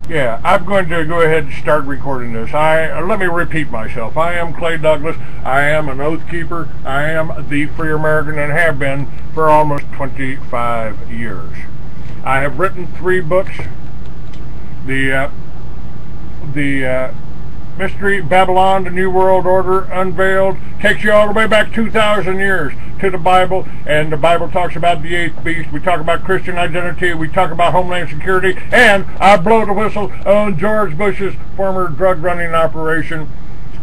Yeah, I'm going to go ahead and start recording this. Let me repeat myself. I am Clay Douglas. I am an oath keeper. I am the free American and have been for almost 25 years. I have written 3 books. The Mystery Babylon, the New World Order Unveiled, takes you all the way back 2,000 years to the Bible, and the Bible talks about the 8th beast. We talk about Christian identity, we talk about Homeland Security, and I blow the whistle on George Bush's former drug running operation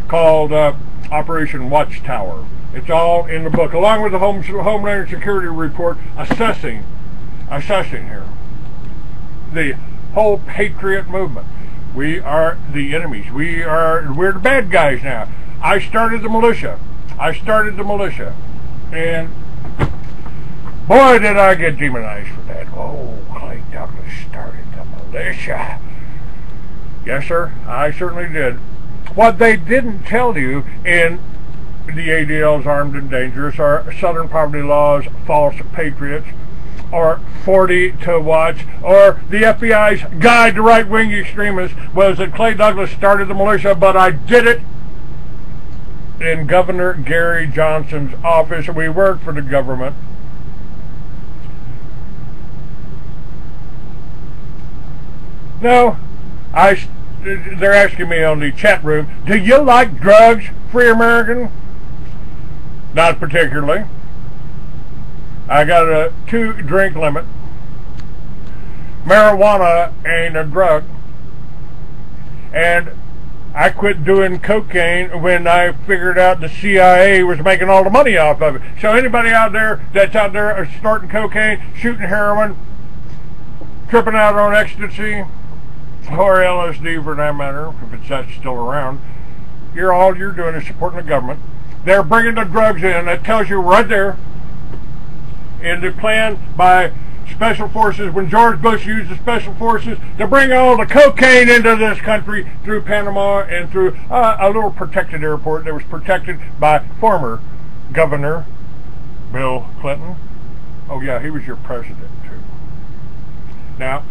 called Operation Watchtower. It's all in the book, along with the Homeland Security report assessing here the whole Patriot movement. We are the enemies. We're the bad guys now. I started the militia. And boy, did I get demonized for that. Oh, Clay Douglas started the militia. Yes, sir, I certainly did. What they didn't tell you in the ADL's Armed and Dangerous, or Southern Poverty Law's False Patriots, or 40 to Watch, or the FBI's Guide to Right-Wing Extremists, was that Clay Douglas started the militia, but I did it in Governor Gary Johnson's office. We worked for the government. No, they're asking me on the chat room, do you like drugs, free American? Not particularly. I got a 2-drink limit. Marijuana ain't a drug. And I quit doing cocaine when I figured out the CIA was making all the money off of it. So anybody out there that's out there snorting cocaine, shooting heroin, tripping out on ecstasy, or LSD for that matter, if that's still around, all you're doing is supporting the government. They're bringing the drugs in. That tells you right there in the plan by Special Forces, when George Bush used the Special Forces to bring all the cocaine into this country through Panama and through a little protected airport that was protected by former Governor Bill Clinton. Oh yeah, he was your president too. Now,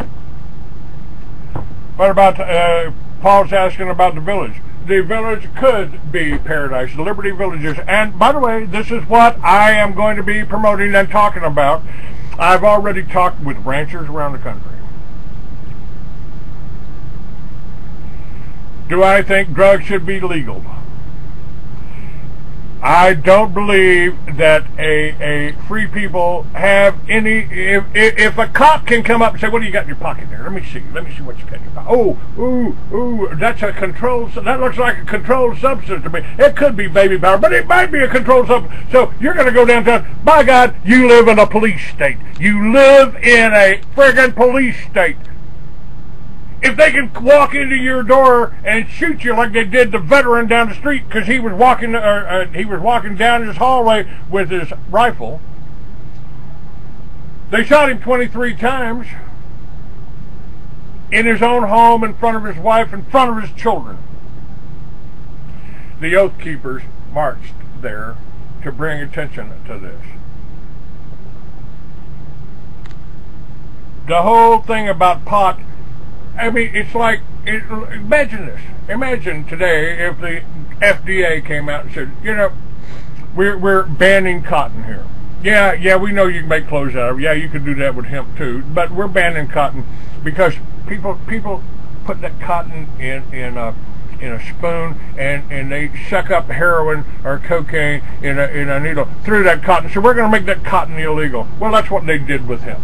what about, Paul's asking about the village. The village could be paradise, the Liberty Villages. And by the way, this is what I am going to be promoting and talking about. I've already talked with ranchers around the country. Do I think drugs should be legal? I don't believe that a free people have any. If a cop can come up and say, "What do you got in your pocket there? Let me see what you got in your pocket." Oh, ooh, that's a controlled. That looks like a controlled substance to me. It could be baby powder, but it might be a controlled substance. So you're going to go downtown. By God, you live in a police state. You live in a friggin' police state. If they can walk into your door and shoot you like they did the veteran down the street because he was walking down his hallway with his rifle, they shot him 23 times in his own home, in front of his wife, in front of his children. The Oath Keepers marched there to bring attention to this. The whole thing about pot, I mean, it's like, imagine this. Imagine today if the FDA came out and said, you know, we're banning cotton here. Yeah, we know you can make clothes out of it. Yeah, you can do that with hemp too. But we're banning cotton because people put that cotton in a spoon and they suck up heroin or cocaine in a needle through that cotton. So we're going to make that cotton illegal. Well, that's what they did with hemp.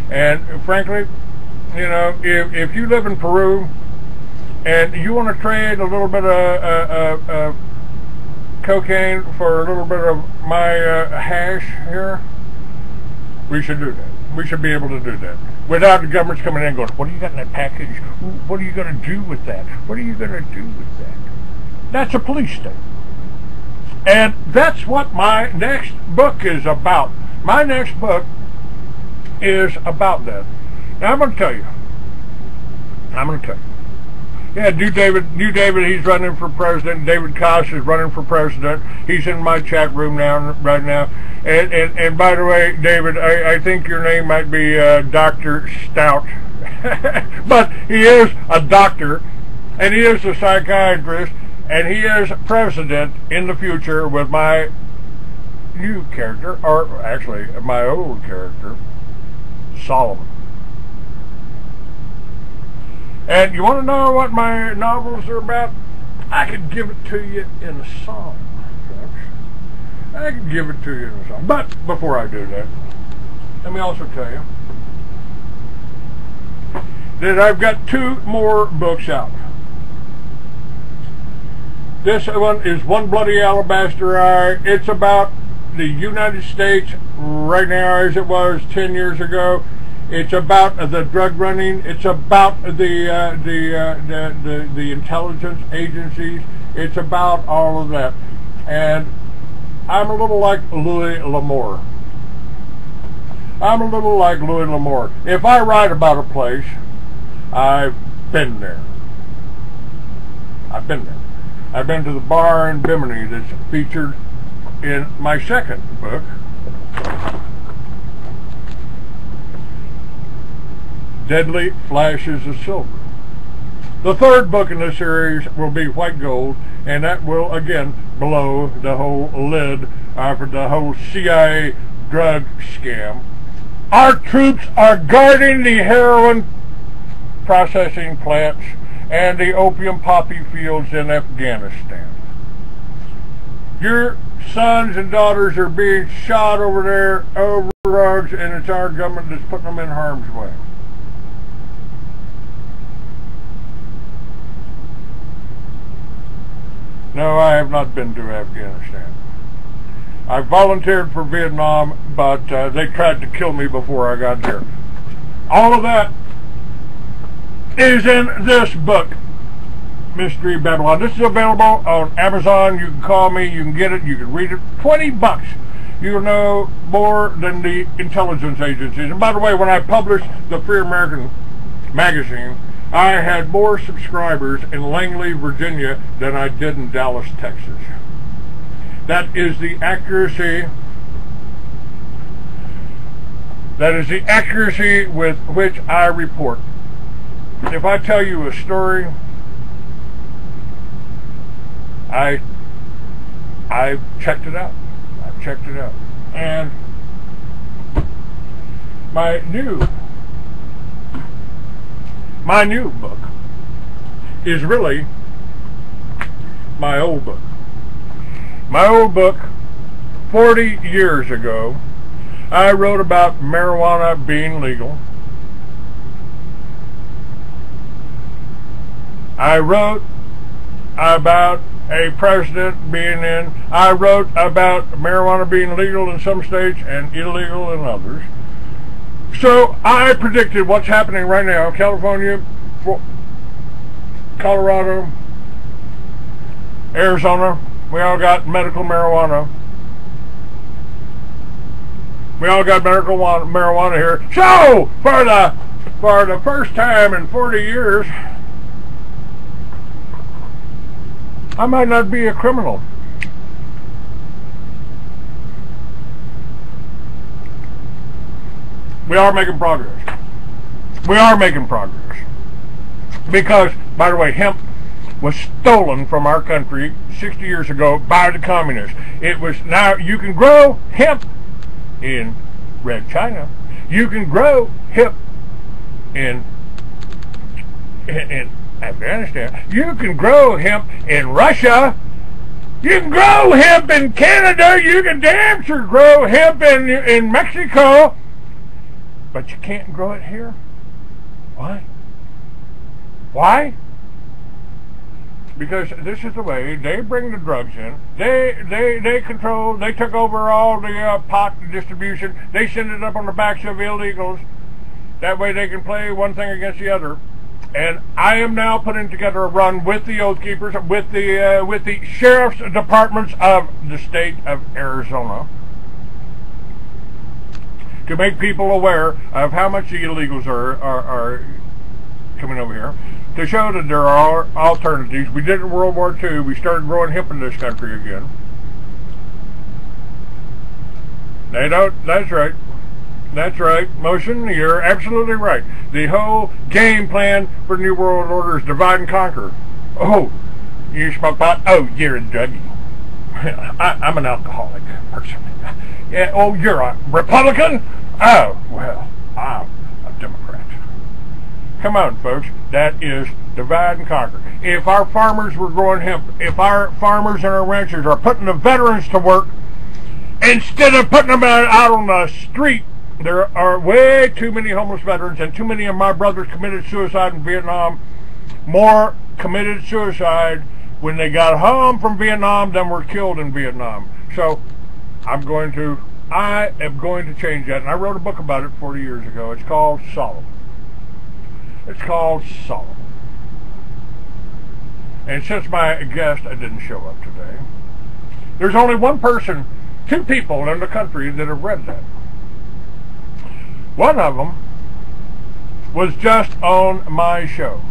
And frankly, you know, if you live in Peru and you want to trade a little bit of cocaine for a little bit of my hash here, we should do that. We should be able to do that without the government's coming in and going, what do you got in that package? What are you going to do with that? What are you going to do with that? That's a police state. And that's what my next book is about. My next book is about that. Now, I'm going to tell you. Yeah, New David, he's running for president. David Kosh is running for president. He's in my chat room right now. And by the way, David, I think your name might be Dr. Stout. But he is a doctor, and he is a psychiatrist, and he is president in the future with my new character, or actually my old character, Solomon. And you want to know what my novels are about? I could give it to you in a song, folks. I could give it to you in a song. But before I do that, let me also tell you that I've got 2 more books out. This one is One Bloody Alabaster Eye. It's about the United States right now as it was 10 years ago. It's about the drug running. It's about the intelligence agencies. It's about all of that. And I'm a little like Louis L'Amour. I'm a little like Louis L'Amour. If I write about a place, I've been there. I've been there. I've been to the bar in Bimini that's featured in my second book, Deadly Flashes of Silver. The third book in this series will be White Gold, and that will again blow the whole lid for the whole CIA drug scam. Our troops are guarding the heroin processing plants and the opium poppy fields in Afghanistan. Your sons and daughters are being shot over there over drugs, and it's our government that's putting them in harm's way. No, I have not been to Afghanistan. I volunteered for Vietnam, but they tried to kill me before I got there. All of that is in this book, Mystery Babylon. This is available on Amazon. You can call me, you can get it, you can read it. $20. You'll know more than the intelligence agencies. And by the way, when I published the Free American magazine, I had more subscribers in Langley, Virginia than I did in Dallas, Texas. That is the accuracy. That is the accuracy with which I report. If I tell you a story, I've checked it out. I've checked it out. And my new book is really my old book. My old book, 40 years ago, I wrote about marijuana being legal. I wrote about a president being in. I wrote about marijuana being legal in some states and illegal in others. So I predicted what's happening right now. California, Colorado, Arizona, we all got medical marijuana. We all got medical marijuana here. So for the first time in 40 years, I might not be a criminal. We are making progress. We are making progress. Because, by the way, hemp was stolen from our country 60 years ago by the communists. It was, now you can grow hemp in Red China. You can grow hemp in Afghanistan. You can grow hemp in Russia. You can grow hemp in Canada. You can damn sure grow hemp in Mexico. But you can't grow it here. Why? Why? Because this is the way they bring the drugs in. They control, they took over all the pot distribution. They send it up on the backs of illegals. That way they can play one thing against the other. And I am now putting together a run with the Oath Keepers, with the sheriff's departments of the state of Arizona, to make people aware of how much the illegals are coming over here, to show that there are alternatives. We did it in World War II. We started growing hemp in this country again. They don't, that's right. That's right, Motion. You're absolutely right. The whole game plan for the New World Order is divide and conquer. Oh, you smoke pot? Oh, you're a druggie. I'm an alcoholic person. Yeah. Oh, you're a Republican? Oh, well, I'm a Democrat. Come on, folks. That is divide and conquer. If our farmers were growing hemp, if our farmers and our ranchers are putting the veterans to work, instead of putting them out on the street, there are way too many homeless veterans, and too many of my brothers committed suicide in Vietnam. More committed suicide when they got home from Vietnam than were killed in Vietnam. So I am going to change that. And I wrote a book about it 40 years ago. It's called Solemn. It's called Solemn. And since my guest didn't show up today, there's only one person, two people in the country that have read that. One of them was just on my show.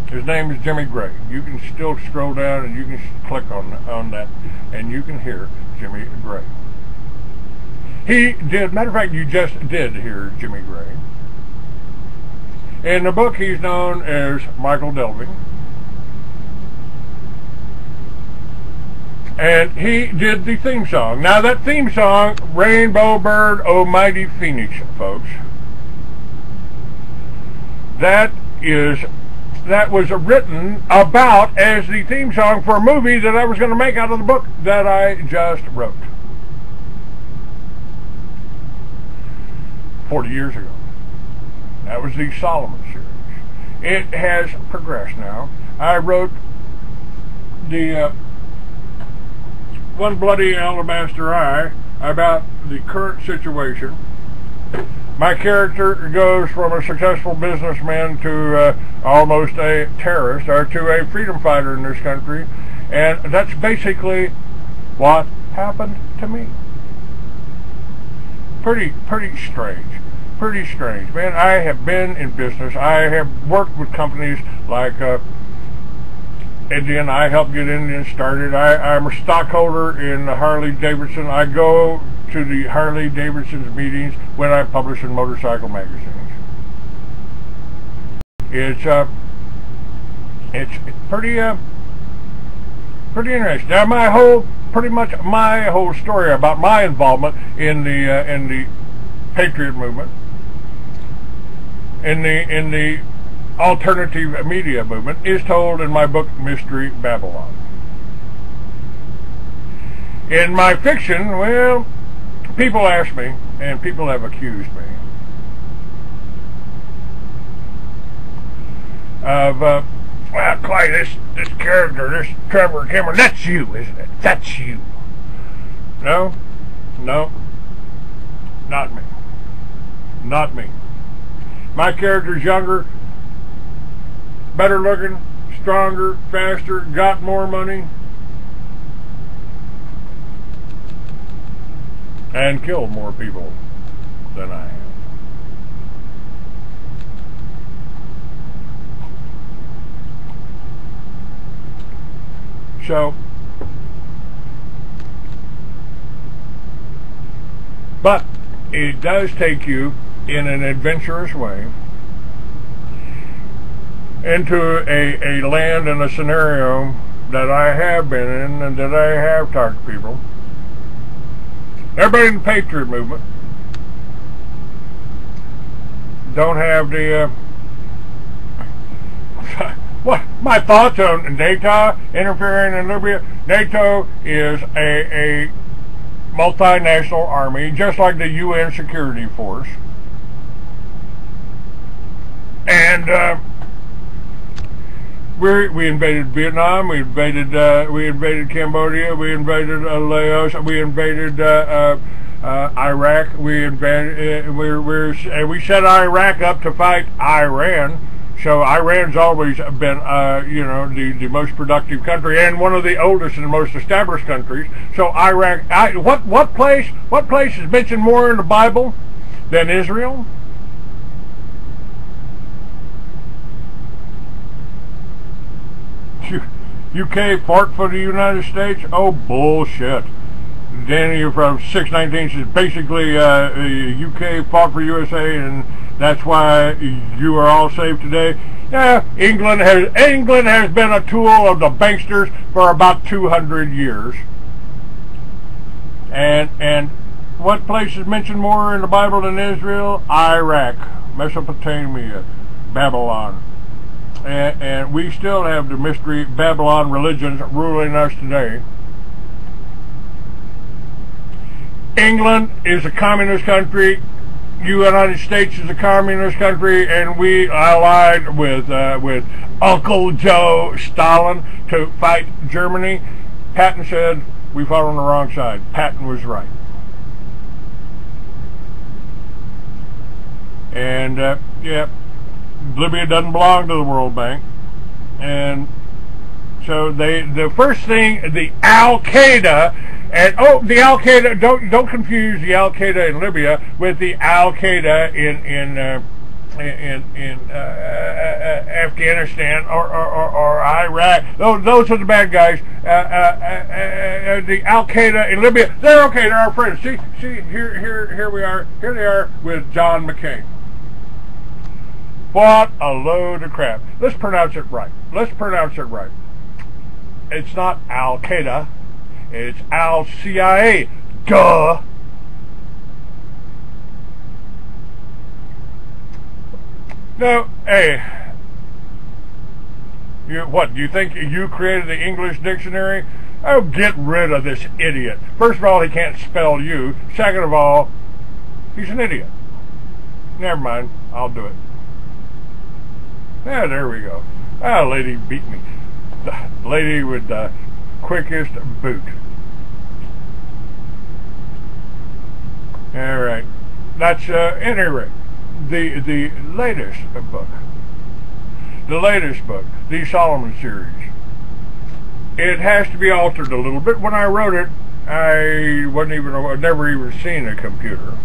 His name is Jimmy Gray. You can still scroll down and you can click on that and you can hear Jimmy Gray. He did, matter of fact, you just did hear Jimmy Gray. In the book, he's known as Michael Delving. And he did the theme song. Now that theme song, Rainbow Bird, O Mighty Phoenix, folks, that was written about as the theme song for a movie that I was going to make out of the book that I just wrote 40 years ago. That was the Solomon series. It has progressed now. I wrote the One Bloody Alabaster Eye about the current situation. My character goes from a successful businessman to almost a terrorist, or to a freedom fighter in this country, and that's basically what happened to me. Pretty strange. Pretty strange, man. I have been in business. I have worked with companies like Indian. I helped get Indian started. I'm a stockholder in Harley Davidson. I go to the Harley Davidson's meetings when I publish in motorcycle magazines. It's pretty interesting. Now pretty much my whole story about my involvement in the Patriot movement, in the alternative media movement, is told in my book Mystery Babylon. In my fiction, well, people ask me, and people have accused me of, well, Clay, this character, this Trevor Cameron, that's you, isn't it? That's you. No, not me. Not me. My character's younger, better looking, stronger, faster, got more money, and killed more people than I have. So, but it does take you in an adventurous way into a land and a scenario that I have been in and that I have talked to people. Everybody in the Patriot movement don't have the what my thoughts on NATO interfering in Libya. NATO is a multinational army, just like the UN security force, and we invaded Vietnam, we invaded Cambodia, we invaded Laos, we invaded Iraq, we set Iraq up to fight Iran. So Iran's always been, the most productive country and one of the oldest and most established countries. So Iraq, what place is mentioned more in the Bible than Israel? UK fought for the United States? Oh, bullshit. Danny from 619 says basically UK fought for USA, and that's why you are all safe today. Yeah, England has been a tool of the banksters for about 200 years. And what place is mentioned more in the Bible than Israel? Iraq, Mesopotamia, Babylon. And we still have the mystery Babylon religions ruling us today. England is a communist country. United States is a communist country, and we allied with Uncle Joe Stalin to fight Germany. Patton said we fought on the wrong side. Patton was right. And yeah, Libya doesn't belong to the World Bank, and so the first thing, the Al Qaeda. And the Al Qaeda, don't confuse the Al Qaeda in Libya with the Al Qaeda in Afghanistan or Iraq. Those are the bad guys. The Al Qaeda in Libya, they're okay. They're our friends. See, here we are. Here they are with John McCain. What a load of crap. Let's pronounce it right. It's not Al Qaeda. It's Al-CIA. Duh. No, hey. What, do you think you created the English dictionary? Oh, get rid of this idiot. First of all, he can't spell you. Second of all, he's an idiot. Never mind. I'll do it. Yeah, there we go. Ah, lady beat me. The lady with the quickest boot. All right, that's any rate the latest book, the Solomon series. It has to be altered a little bit. When I wrote it, I'd never even seen a computer,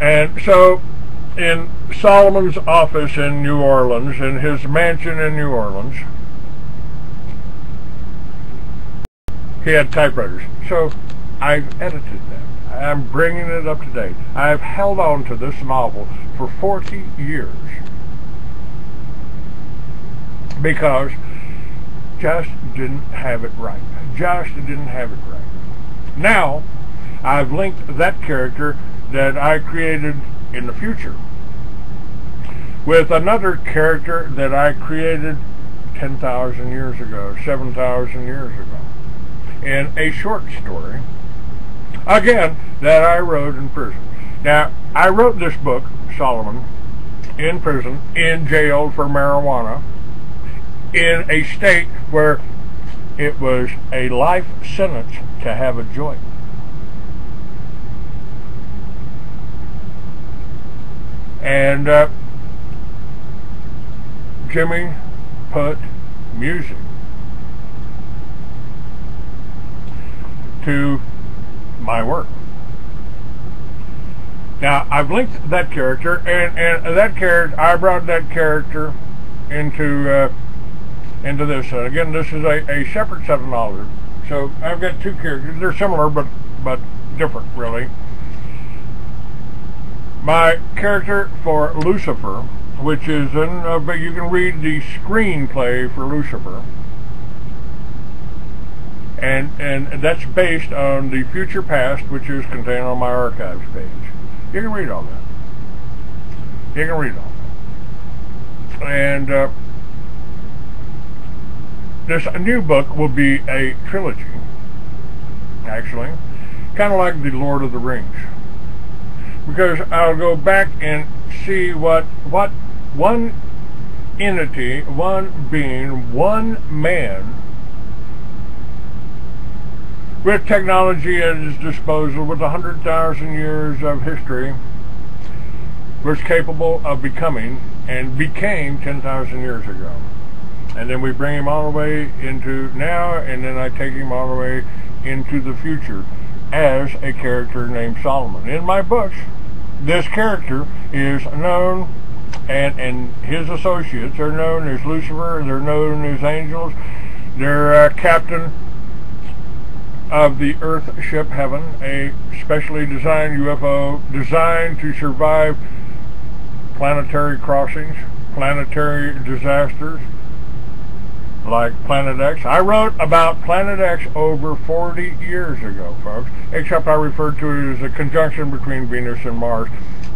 and so in Solomon's office in New Orleans, in his mansion in New Orleans, he had typewriters. So I've edited them. I'm bringing it up to date. I've held on to this novel for 40 years because just didn't have it right. Now, I've linked that character that I created in the future with another character that I created 10,000 years ago, 7,000 years ago, in a short story, again, that I wrote in prison. Now, I wrote this book, Solomon, in prison, in jail for marijuana, in a state where it was a life sentence to have a joint. And Jimmy put music to my work. Now, I've linked that character, and that character, I brought that character into this. Again, this is a separate set of knowledge. So I've got two characters. They're similar, but different, really. My character for Lucifer, which is but you can read the screenplay for Lucifer, and that's based on the future past, which is contained on my archives page. You can read all that. And this new book will be a trilogy, actually, kind of like the Lord of the Rings, because I'll go back and see what one entity, one being, one man with technology at his disposal, with 100,000 years of history, was capable of becoming, and became 10,000 years ago. And then we bring him all the way into now, and then I take him all the way into the future as a character named Solomon. In my books, this character is known, and his associates are known as Lucifer, they're known as angels, they're Captain of the Earthship Heaven, a specially designed UFO designed to survive planetary crossings, planetary disasters like Planet X. I wrote about Planet X over 40 years ago, folks, except I referred to it as a conjunction between Venus and Mars,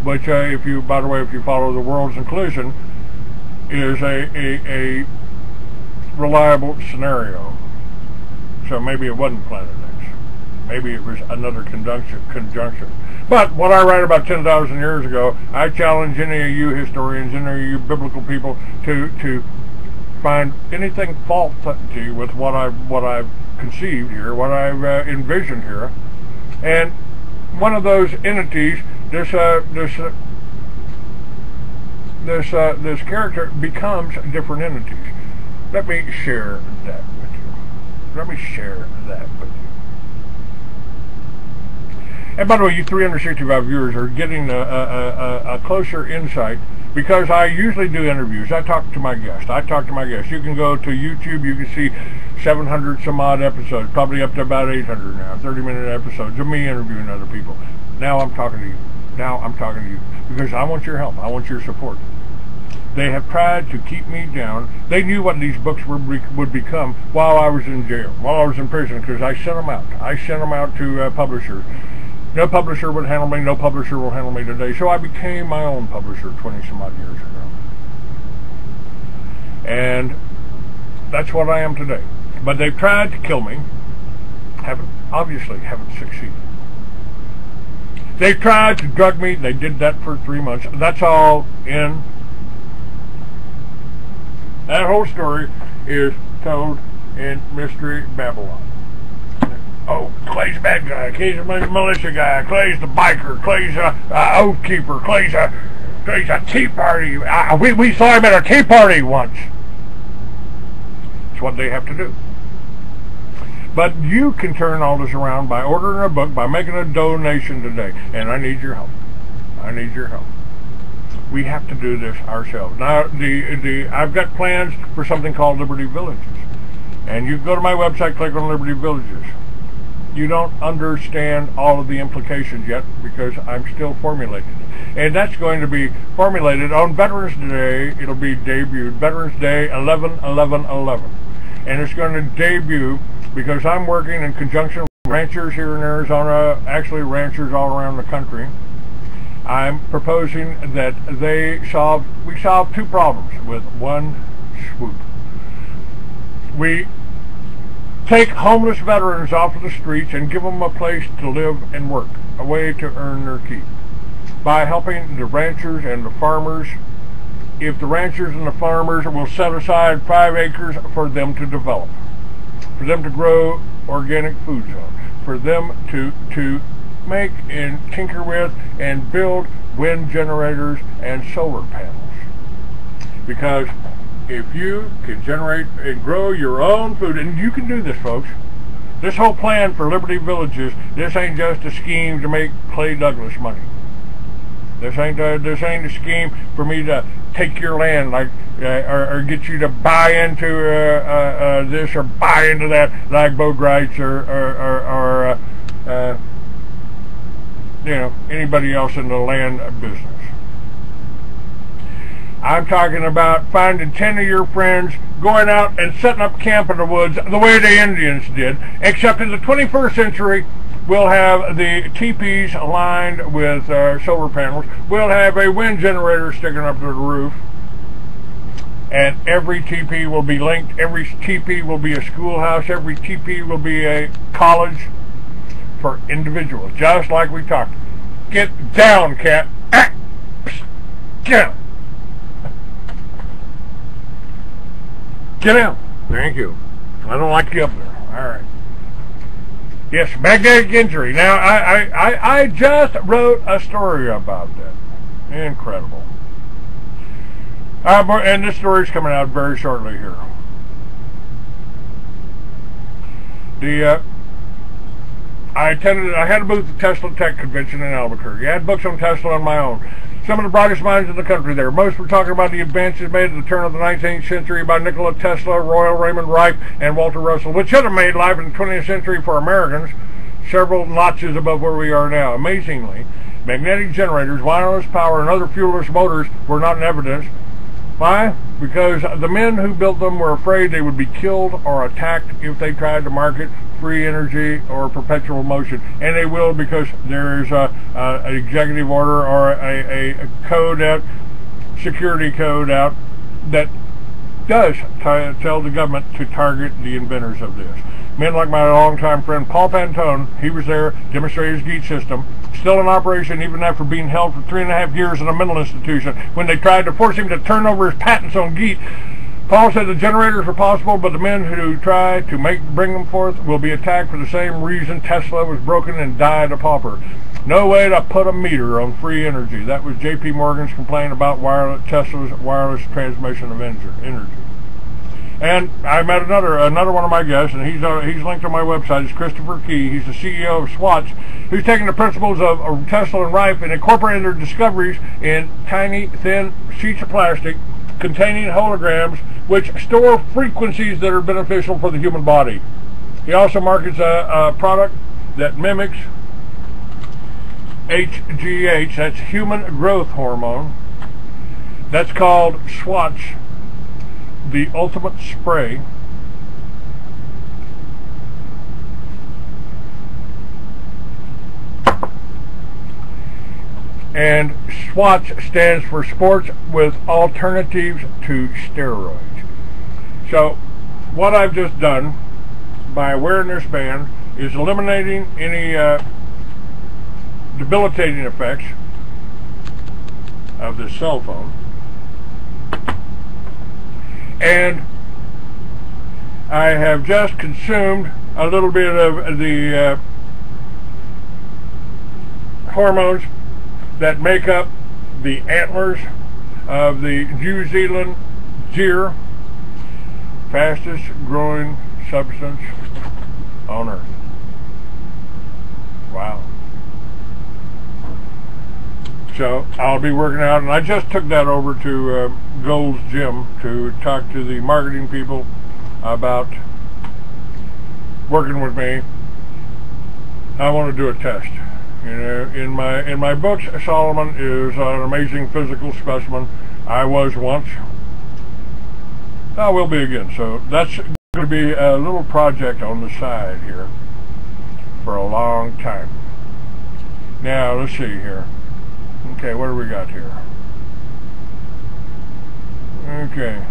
which, if you, by the way, if you follow the world's inclusion, is a reliable scenario. So maybe it wasn't Planet X. Maybe it was another conjunction. But what I write about 10,000 years ago, I challenge any of you historians, any of you biblical people to find anything faulty with what I've conceived here, what I've envisioned here. And one of those entities, this character becomes different entities. Let me share that with you. Let me share that with you. And by the way, you 365 viewers are getting a closer insight, because I usually do interviews. I talk to my guests. You can go to YouTube. You can see 700 some odd episodes, probably up to about 800 now, 30-minute episodes of me interviewing other people. Now I'm talking to you. Because I want your help. I want your support. They have tried to keep me down. They knew what these books would become while I was in jail, while I was in prison, because I sent them out. I sent them out to publishers. No publisher would handle me. No publisher will handle me today. So I became my own publisher 20-some odd years ago. And that's what I am today. But they've tried to kill me. Obviously haven't succeeded. They tried to drug me. They did that for 3 months. That's all in. That whole story is told in Mystery Babylon. Oh, Clay's bad guy. Clay's a militia guy. Clay's the biker. Clay's a oath keeper. Clay's a tea party. We saw him at a tea party once. It's what they have to do. But you can turn all this around by ordering a book, by making a donation today. And I need your help. I need your help. We have to do this ourselves. Now, I've got plans for something called Liberty Villages. And you can go to my website, click on Liberty Villages. You don't understand all of the implications yet, because I'm still formulating it. And that's going to be formulated on Veterans Day. It'll be debuted Veterans Day 11/11/11. And it's going to debut because I'm working in conjunction with ranchers here in Arizona, actually ranchers all around the country. I'm proposing that we solve two problems with one swoop. We take homeless veterans off of the streets and give them a place to live and work, a way to earn their keep, by helping the ranchers and the farmers. If the ranchers and the farmers will set aside 5 acres for them to develop, for them to grow organic food zones, for them to make and tinker with and build wind generators and solar panels. Because if you can generate and grow your own food, and you can do this, folks. This whole plan for Liberty Villages, this ain't just a scheme to make Clay Douglas money. This ain't a scheme for me to take your land, like or get you to buy into this or buy into that, like Bogrites or anybody else in the land business. I'm talking about finding 10 of your friends, going out and setting up camp in the woods the way the Indians did, except in the 21st century, we'll have the teepees lined with solar panels. We'll have a wind generator sticking up to the roof. And every teepee will be linked. Every teepee will be a schoolhouse. Every teepee will be a college for individuals, just like we talked. Get down, cat. Get down. Get down. Thank you. I don't like you up there. All right. Yes, magnetic injury. Now, I just wrote a story about that. Incredible. And this story is coming out very shortly here. I had a booth at the Tesla Tech Convention in Albuquerque. I had books on Tesla on my own. some of the brightest minds in the country there. Most were talking about the advances made at the turn of the 19th century by Nikola Tesla, Royal Raymond Wright, and Walter Russell, which should have made life in the 20th century for Americans several notches above where we are now. Amazingly, magnetic generators, wireless power, and other fuelless motors were not in evidence. Why? Because the men who built them were afraid they would be killed or attacked if they tried to market free energy or perpetual motion. And they will, because there's an executive order or a code out, security code out, that does tell the government to target the inventors of this. Men like my longtime friend Paul Pantone, he was there, demonstrated his GEAT system, still in operation even after being held for 3.5 years in a mental institution. When they tried to force him to turn over his patents on GEAT, Paul said the generators are possible, but the men who try to bring them forth will be attacked for the same reason Tesla was broken and died a pauper. No way to put a meter on free energy. That was J.P. Morgan's complaint about Tesla's wireless transmission of energy. And I met another one of my guests, and he's linked on my website. It's Christopher Key. He's the CEO of Swatch, who's taken the principles of Tesla and Rife and incorporating their discoveries in tiny, thin sheets of plastic containing holograms, which store frequencies that are beneficial for the human body. He also markets a product that mimics HGH, that's human growth hormone. That's called Swatch, the ultimate spray. And SWATCH stands for Sports with Alternatives to Steroids. So what I've just done by wearing this band is eliminating any debilitating effects of this cell phone. And I have just consumed a little bit of the hormones that make up the antlers of the New Zealand deer, fastest growing substance on Earth. Wow. So I'll be working out, and I just took that over to Gold's Gym to talk to the marketing people about working with me. I want to do a test. You know, in my books, Solomon is an amazing physical specimen. I was once. I will be again. So that's going to be a little project on the side here for a long time. Now let's see here. Okay, what do we got here? Okay.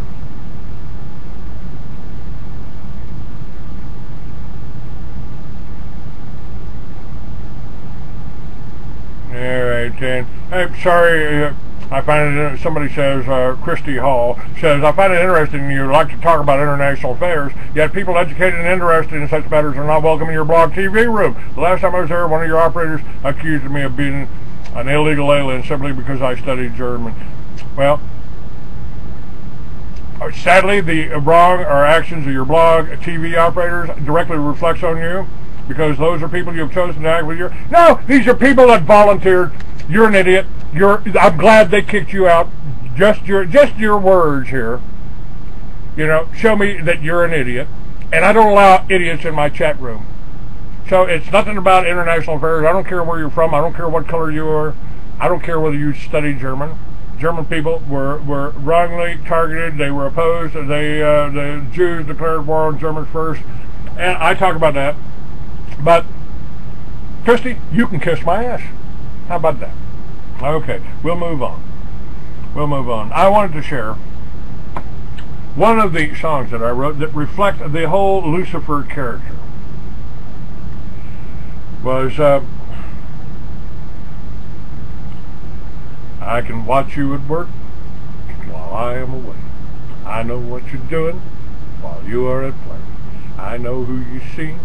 Alright, and I'm sorry, I find it, somebody says, Christy Hall says, I find it interesting you like to talk about international affairs, yet people educated and interested in such matters are not welcome in your blog TV room. The last time I was there, one of your operators accused me of being an illegal alien simply because I studied German. Well, sadly, the wrong or actions of your blog TV operators directly reflects on you, because those are people you've chosen to act with. No, these are people that volunteered. You're an idiot. I'm glad they kicked you out. Just your words here, you know, show me that you're an idiot. And I don't allow idiots in my chat room. So it's nothing about international affairs. I don't care where you're from. I don't care what color you are. I don't care whether you studied German. German people were wrongly targeted. They were opposed. The Jews declared war on Germans first. And I talk about that. But, Christy, you can kiss my ass. How about that? Okay, we'll move on. We'll move on. I wanted to share one of the songs that I wrote that reflect the whole Lucifer character. Was, I can watch you at work while I am away. I know what you're doing while you are at play. I know who you see